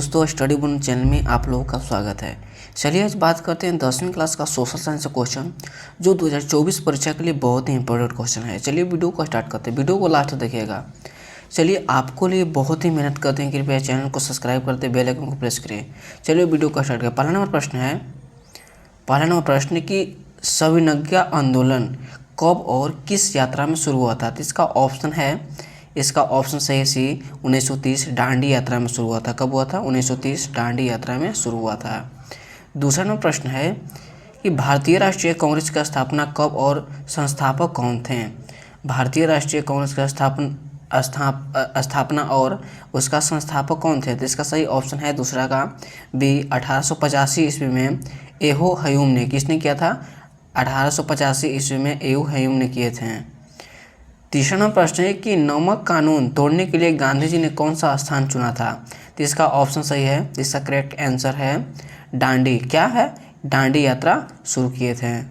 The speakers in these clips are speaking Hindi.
दोस्तों, स्टडी बुन चैनल में आप लोगों का स्वागत है। चलिए आज बात करते हैं 10वीं क्लास का सोशल साइंस का क्वेश्चन जो 2024 परीक्षा के लिए बहुत ही इंपॉर्टेंट क्वेश्चन है। चलिए वीडियो को स्टार्ट करते हैं, वीडियो को लास्ट तक देखिएगा। चलिए आपको लिए बहुत ही मेहनत करते हैं, कृपया चैनल को सब्सक्राइब करते, बेल आइकन को प्रेस करें। चलिए वीडियो को स्टार्ट करें। पहला नंबर प्रश्न कि सविनज्ञा आंदोलन कब और किस यात्रा में शुरू हुआ था? तो इसका ऑप्शन सही है सी 1930 डांडी यात्रा में शुरू हुआ था। कब हुआ था? 1930 डांडी यात्रा में शुरू हुआ था। दूसरा नंबर प्रश्न है कि भारतीय राष्ट्रीय कांग्रेस का स्थापना कब और संस्थापक कौन थे? भारतीय राष्ट्रीय कांग्रेस का स्थापना और उसका संस्थापक कौन थे? तो इसका सही ऑप्शन है दूसरा का बी 1885 ईस्वी में एहो हयूम ने। किसने किया था? 1885 ईस्वी में एहो हयूम ने किए थे। तीसरा नंबर प्रश्न है कि नमक कानून तोड़ने के लिए गांधी जी ने कौन सा स्थान चुना था? तो इसका ऑप्शन सही है, इसका करेक्ट आंसर है डांडी। क्या है? डांडी यात्रा शुरू किए थे।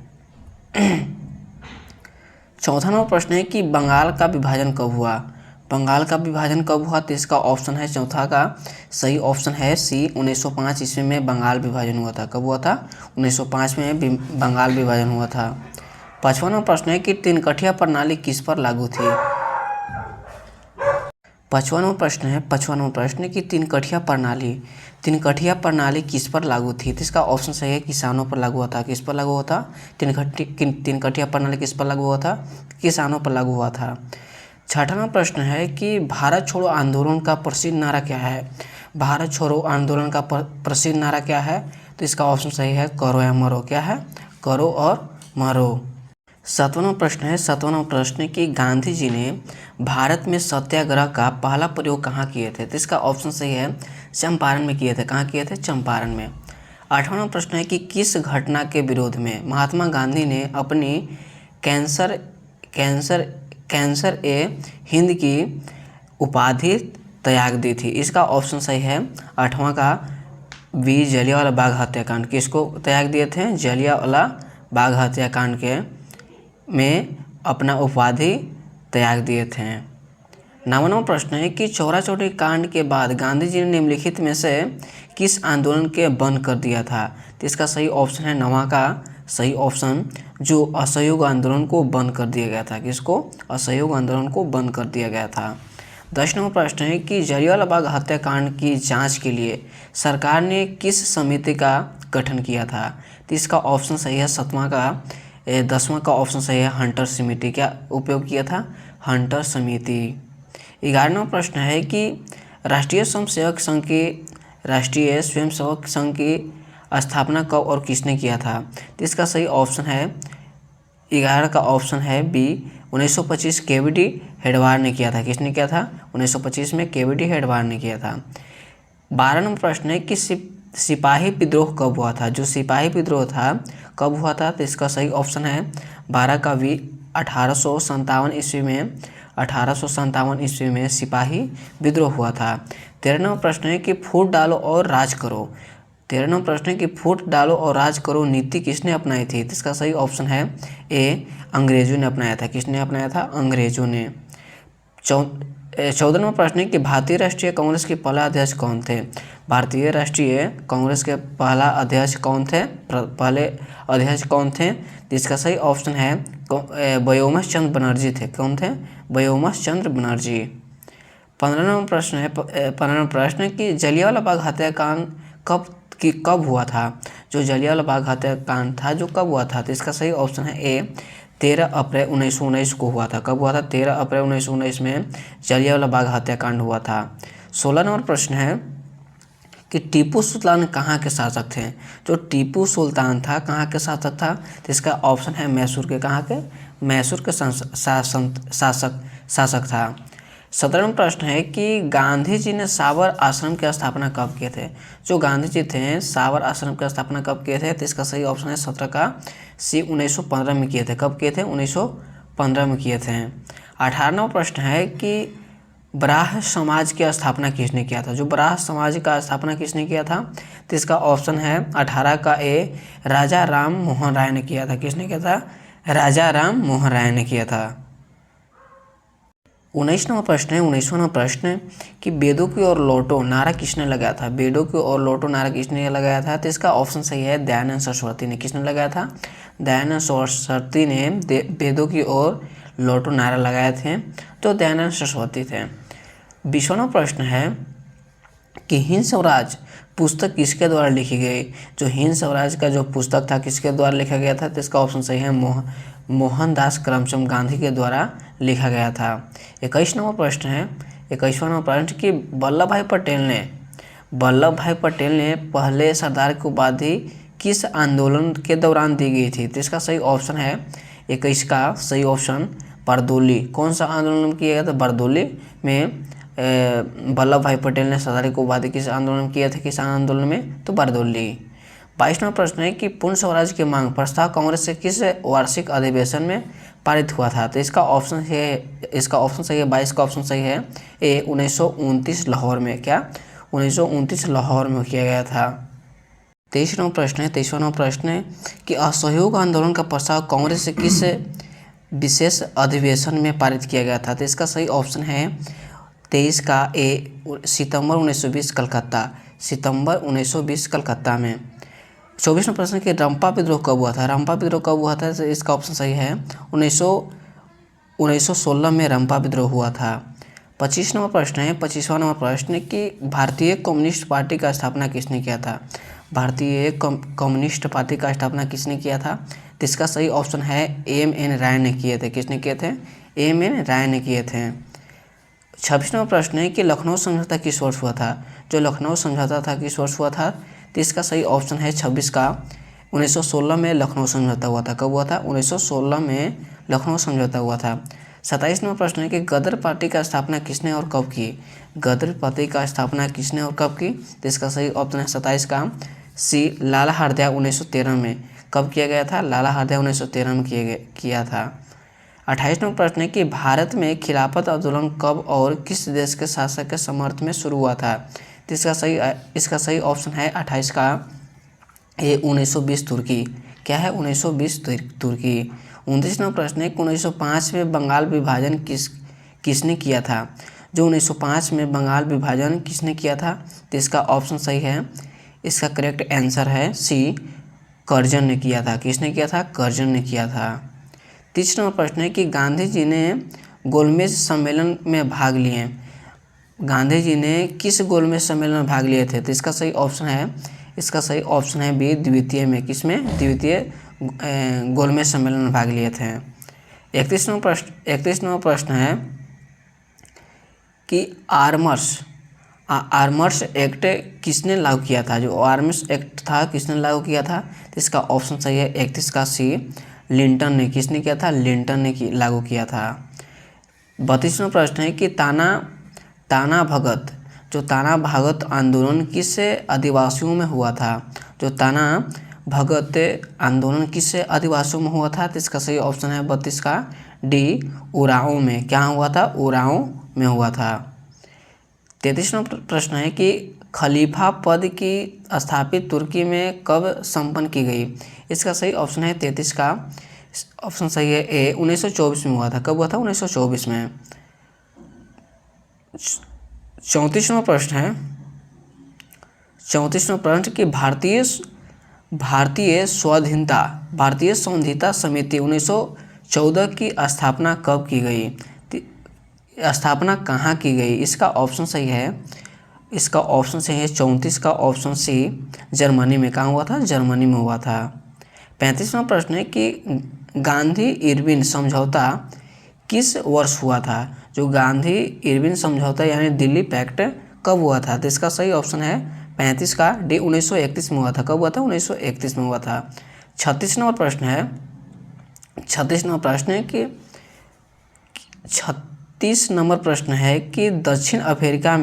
चौथा नंबर प्रश्न है कि बंगाल का विभाजन कब हुआ? बंगाल का विभाजन कब हुआ? तो इसका ऑप्शन है चौथा का सही ऑप्शन है सी 1905 ईस्वी में बंगाल विभाजन हुआ था। कब हुआ था? 1905 में बंगाल विभाजन हुआ था। पांचवा नंबर प्रश्न है कि तीनकठिया प्रणाली किस पर लागू थी? पांचवा नंबर प्रश्न कि तीनकठिया प्रणाली किस पर लागू थी? तो इसका ऑप्शन सही है किसानों पर लागू हुआ था। किस पर लागू हुआ था? तीनकठिया प्रणाली किस पर लागू हुआ था? किसानों पर लागू हुआ था। छठा नंबर प्रश्न है कि भारत छोड़ो आंदोलन का प्रसिद्ध नारा क्या है? भारत छोड़ो आंदोलन का प्रसिद्ध नारा क्या है? तो इसका ऑप्शन सही है करो या मरो। क्या है? करो और मरो। सातवां प्रश्न कि गांधी जी ने भारत में सत्याग्रह का पहला प्रयोग कहाँ किए थे? तो इसका ऑप्शन सही है चंपारण में किए थे। कहाँ किए थे? चंपारण में। आठवां प्रश्न है कि किस घटना के विरोध में महात्मा गांधी ने अपनी कैंसर ए हिंद की उपाधि त्याग दी थी? इसका ऑप्शन सही है आठवां का बी जलियांवाला बाग हत्याकांड। किसको त्याग दिए थे? जलियांवाला बाग हत्याकांड के में अपना उपाधि त्याग दिए थे। नौवां प्रश्न है कि चौरा चौरी कांड के बाद गांधी जी ने निम्नलिखित में से किस आंदोलन के बंद कर दिया था? तो इसका सही ऑप्शन है नौवां का सही ऑप्शन जो असहयोग आंदोलन को बंद कर दिया गया था। किसको? असहयोग आंदोलन को बंद कर दिया गया था। 10 नंबर प्रश्न है कि जलियांवाला बाग हत्याकांड की जांच के लिए सरकार ने किस समिति का गठन किया था? तो इसका ऑप्शन सही है 10वां का ऑप्शन सही है हंटर समिति। क्या उपयोग किया था? हंटर समिति। 11वां प्रश्न है कि राष्ट्रीय स्वयंसेवक संघ की स्थापना कब और किसने किया था? तो इसका सही ऑप्शन है 11 का ऑप्शन है बी 1925 केवीडी हेडवार ने किया था। किसने किया था? 1925 में केवीडी हेडवार ने किया था। 12 नंबर प्रश्न है कि सिपाही विद्रोह कब हुआ था? जो सिपाही विद्रोह था कब हुआ था? तो इसका सही ऑप्शन है 12 का बी 1857 ईस्वी में सिपाही विद्रोह हुआ था। 13 नंबर प्रश्न है कि फूट डालो और राज करो। 13 नंबर प्रश्न है कि फूट डालो और राज करो नीति किसने अपनाई थी? तो इसका सही ऑप्शन है ए अंग्रेजों ने अपनाया था। किसने अपनाया था? अंग्रेजों ने। 14वां प्रश्न है कि भारतीय राष्ट्रीय कांग्रेस के पहला अध्यक्ष कौन थे? भारतीय राष्ट्रीय कांग्रेस के पहले अध्यक्ष कौन थे? जिसका सही ऑप्शन है व्योमकेश चंद्र बनर्जी थे। कौन थे? व्योमकेश चंद्र बनर्जी। 15वां प्रश्न है कि जलियांवाला बाग हत्याकांड कब हुआ था? जो जलियांवाला बाग हत्याकांड था जो कब हुआ था? तो इसका सही ऑप्शन है ए 13 अप्रैल 1919 को हुआ था। कब हुआ था? 13 अप्रैल 1919 में जलियांवाला बाग हत्याकांड हुआ था। 16 नंबर प्रश्न है कि टीपू सुल्तान कहाँ के शासक थे? जो टीपू सुल्तान था कहाँ के शासक था? तो इसका ऑप्शन है मैसूर के। कहाँ के? मैसूर के शासक था। 17 नंबर प्रश्न है कि गांधी जी ने साबर आश्रम की स्थापना कब किए थे? जो गांधी जी थे साबर आश्रम की स्थापना कब किए थे? तो इसका सही ऑप्शन है 17 का सी 1915 में किए थे। कब किए थे? 1915 में किए थे। 18 नंबर प्रश्न है कि ब्राह्म समाज की स्थापना किसने किया था? जो ब्राह्म समाज का स्थापना किसने किया था? तो इसका ऑप्शन है 18 का ए राजा राम मोहन राय ने किया था। किसने किया था? राजा राम मोहन राय ने किया था। 19वां प्रश्न है, 19वां प्रश्न कि वेदों की ओर लौटो नारा किसने लगाया था? वेदों की ओर लौटो नारा किसने लगाया था? तो इसका ऑप्शन सही है दयानंद सरस्वती ने। किसने लगाया था? दयानंद सरस्वती ने वेदों की ओर लौटो नारा लगाए थे, तो दयानंद सरस्वती थे। 20वां प्रश्न है कि हिंद स्वराज पुस्तक किसके द्वारा लिखी गई? जो हिंद स्वराज का जो पुस्तक था किसके द्वारा लिखा गया था? तो इसका ऑप्शन सही है मोहनदास करमचंद गांधी के द्वारा लिखा गया था। 21वां प्रश्न है, 21वां प्रश्न कि वल्लभ भाई पटेल ने पहले सरदार की उपाधि किस आंदोलन के दौरान दी गई थी? तो इसका सही ऑप्शन है 21 का सही ऑप्शन बरदोली। कौन सा आंदोलन किया गया था? बरदोली में वल्लभ भाई पटेल ने सरदार की उपाधि किस आंदोलन में किया था? किसान आंदोलन में, तो बरदोली। 22वां प्रश्न है कि पूर्ण स्वराज की मांग प्रस्ताव कांग्रेस से किस वार्षिक अधिवेशन में पारित हुआ था? तो इसका ऑप्शन सही है 22 का ऑप्शन सही है ए 1929 लाहौर में। क्या 1929 लाहौर में किया गया था। 23वां प्रश्न है कि असहयोग आंदोलन का प्रस्ताव कांग्रेस से किस विशेष अधिवेशन में पारित किया गया था? तो इसका सही ऑप्शन है 23 का ए सितंबर 1920 कलकत्ता में। 24वां प्रश्न कि रंपा विद्रोह कब हुआ था? तो इसका ऑप्शन सही है 1916 में रंपा विद्रोह हुआ था। 25वां प्रश्न कि भारतीय कम्युनिस्ट पार्टी का स्थापना किसने किया था? भारतीय कम्युनिस्ट पार्टी का स्थापना किसने किया था? तो इसका सही ऑप्शन है एम.एन. राय ने किए थे। किसने किए थे? एम.एन. राय ने किए थे। 26वां प्रश्न है कि लखनऊ समझौता किस वर्ष हुआ था? जो लखनऊ समझौता था किस वर्ष हुआ था? तो इसका सही ऑप्शन है 26 का 1916 में लखनऊ समझौता हुआ था। कब हुआ था? 1916 में लखनऊ समझौता हुआ था। 27वां प्रश्न है कि गदर पार्टी का स्थापना किसने और कब की? गदर पार्टी का स्थापना किसने और कब की? तो इसका सही ऑप्शन है 27 का सी लाला हरदयाल 1913 में। कब किया गया था? लाला हरदयाल 1913 में किया था। 28वां प्रश्न है कि भारत में खिलाफत आंदोलन कब और किस देश के शासक के समर्थन में शुरू हुआ था? तो इसका सही ऑप्शन है 28 का ए 1920 तुर्की। क्या है? 1920 तुर्की। 29वां प्रश्न है कि 1905 में बंगाल विभाजन किसने किया था? जो 1905 में बंगाल विभाजन किसने किया था? तो इसका ऑप्शन सही है, इसका करेक्ट आंसर है सी कर्जन ने किया था। किसने किया था? कर्जन ने किया था। 30वां प्रश्न है कि गांधी जी ने गोलमेज सम्मेलन में भाग लिए। गांधी जी ने किस गोलमेज सम्मेलन में भाग लिए थे? तो इसका सही ऑप्शन है बी द्वितीय में। किसमें? द्वितीय गोलमेज सम्मेलन में भाग लिए थे। 31वां प्रश्न है कि आर्मर्स एक्ट किसने लागू किया था? जो आर्मर्स एक्ट था किसने लागू किया था? तो इसका ऑप्शन सही है 31 का सी लिंटन ने। किसने किया था? लिंटन ने लागू किया था। 32वां प्रश्न है कि ताना भगत आंदोलन किस आदिवासियों में हुआ था? जो ताना भगत आंदोलन किस आदिवासियों में हुआ था? तो इसका सही ऑप्शन है 32 का डी उराओं में। क्या हुआ था? उराओं में हुआ था। 33वां प्रश्न है कि खलीफा पद की स्थापित तुर्की में कब संपन्न की गई? इसका सही ऑप्शन है 33 का ऑप्शन सही है ए 1924 में हुआ था। कब हुआ था? 1924 में। 34वां प्रश्न कि भारतीय स्वाधीनता समिति 1914 की स्थापना कब की गई? स्थापना कहाँ की गई? इसका ऑप्शन सही है 34 का ऑप्शन सी जर्मनी में। कहाँ हुआ था? जर्मनी में हुआ था। 35वां प्रश्न है कि गांधी इरविन समझौता किस वर्ष हुआ था? जो गांधी इरविन समझौता यानी दिल्ली पैक्ट कब हुआ था? तो इसका सही ऑप्शन है 35 का डी 1931 में हुआ था। कब हुआ था? 1931 में हुआ था। 36वां प्रश्न है कि दक्षिण अफ्रीका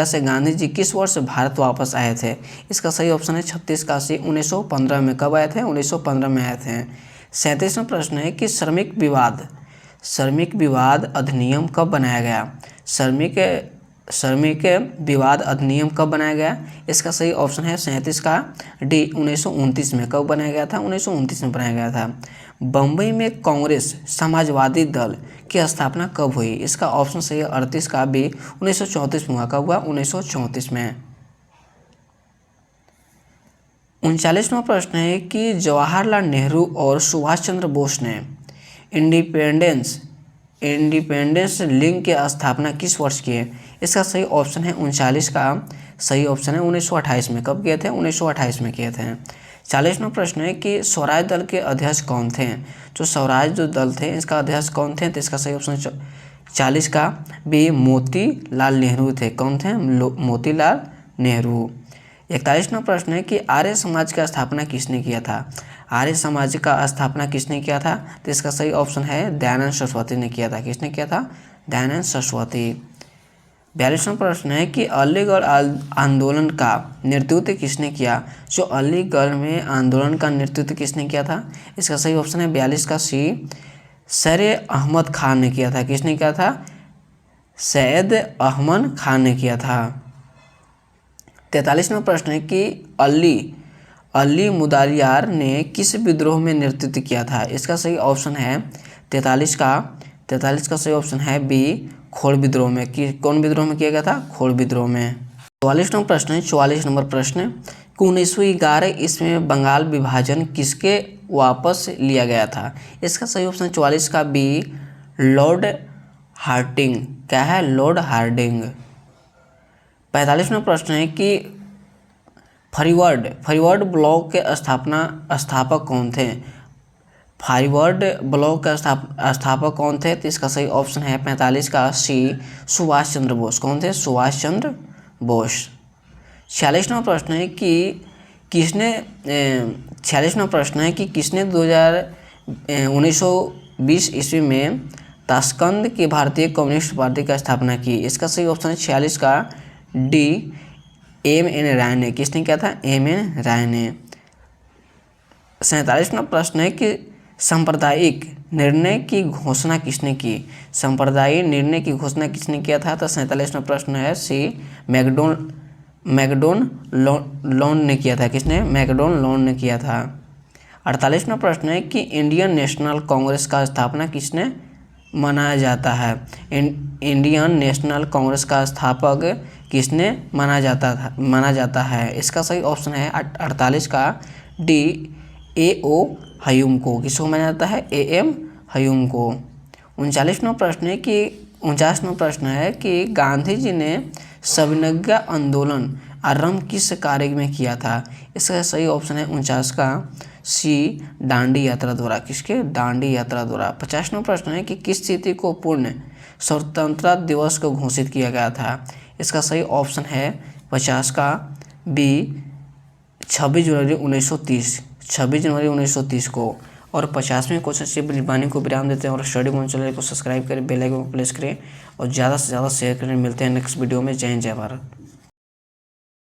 से गांधी जी किस वर्ष भारत वापस आए थे? इसका सही ऑप्शन है 36 का सी 1915 में। कब आए थे? 1915 में आए थे। 37वां प्रश्न है कि श्रमिक विवाद अधिनियम कब बनाया गया? श्रमिक श्रमिक विवाद अधिनियम कब बनाया गया? इसका सही ऑप्शन है 37 का डी 1929 में। कब बनाया गया था? 1929 में बनाया गया था। बम्बई में कांग्रेस समाजवादी दल की स्थापना कब हुई? इसका ऑप्शन सही है 38 का बी 1934 में हुआ। कब हुआ? 1934 में। 39वां प्रश्न है कि जवाहरलाल नेहरू और सुभाष चंद्र बोस ने इंडिपेंडेंस लिंक की स्थापना किस वर्ष की है? इसका सही ऑप्शन है 39 का सही ऑप्शन है 1928 में। कब किए थे? 1928 में किए थे। 40वां प्रश्न है कि स्वराज दल के अध्यक्ष कौन थे? जो स्वराज जो दल थे इसका अध्यक्ष कौन थे? तो इसका सही ऑप्शन 40 का बी मोतीलाल नेहरू थे। कौन थे? मोतीलाल नेहरू। 41वां प्रश्न है कि आर्य समाज का स्थापना किसने किया था? आर्य समाज का स्थापना किसने किया था? तो इसका सही ऑप्शन है दयानंद सरस्वती ने किया था। किसने किया था? दयानंद सरस्वती। 42वां प्रश्न है कि अलीगढ़ आंदोलन का नेतृत्व किसने किया? जो अलीगढ़ में आंदोलन का नेतृत्व किसने किया था? इसका सही ऑप्शन है 42 का सी सर अहमद खान ने किया था। किसने किया था? सैयद अहमद खान ने किया था। 43वां प्रश्न है कि अली मुदालियार ने किस विद्रोह में नेतृत्व किया था? इसका सही ऑप्शन है 43 का सही ऑप्शन है बी खोड़ विद्रोह में। कि कौन विद्रोह में किया गया था? खोड़ विद्रोह में। 44वां प्रश्न है 44 नंबर प्रश्न कि 1911 ईस्वी में बंगाल विभाजन किसके वापस लिया गया था? इसका सही ऑप्शन 44 का बी लॉर्ड हार्डिंग। क्या है? Lord Hardinge. 45वां प्रश्न है कि फॉरवर्ड ब्लॉक के स्थापक कौन थे? फॉरवर्ड ब्लॉक का स्थापक कौन थे? तो इसका सही ऑप्शन है 45 का सी सुभाष चंद्र बोस। कौन थे? सुभाष चंद्र बोस। 46वां प्रश्न है कि किसने 1920 ईस्वी में ताशकंद की भारतीय कम्युनिस्ट पार्टी का स्थापना की? इसका सही ऑप्शन है 46 का डी M.N. राय ने। किसने किया था? M.N. राय ने। 47वां प्रश्न है कि सांप्रदायिक निर्णय की घोषणा किसने की? सांप्रदायिक निर्णय की घोषणा किसने किया था? तो 47वां प्रश्न है सी मैकडॉन लॉन ने किया था। किसने? मैकडॉन लॉन ने किया था। 48वां प्रश्न है कि इंडियन नेशनल कांग्रेस का स्थापना किसने मनाया जाता है? इंडियन नेशनल कांग्रेस का स्थापक किसने माना जाता है? इसका सही ऑप्शन है 48 का डी A.O. ह्यूम को। किसको माना जाता है? A.M. ह्यूम को। 39वां प्रश्न है कि गांधी जी ने सविनय आंदोलन आरंभ किस कार्य में किया था? इसका सही ऑप्शन है 49 का सी दांडी यात्रा द्वारा। किसके? दांडी यात्रा द्वारा। 50वां प्रश्न है कि किस तिथि को पूर्ण स्वतंत्रता दिवस को घोषित किया गया था? इसका सही ऑप्शन है 50 का बी 26 जनवरी 1930 को। और 50वें क्वेश्चन से वाणी को विराम देते हैं और स्टडी मोड चैनल को सब्सक्राइब करें, बेल आइकन को प्रेस करें और ज़्यादा से ज़्यादा शेयर करें। मिलते हैं नेक्स्ट वीडियो में। जय हिंद, जय भारत।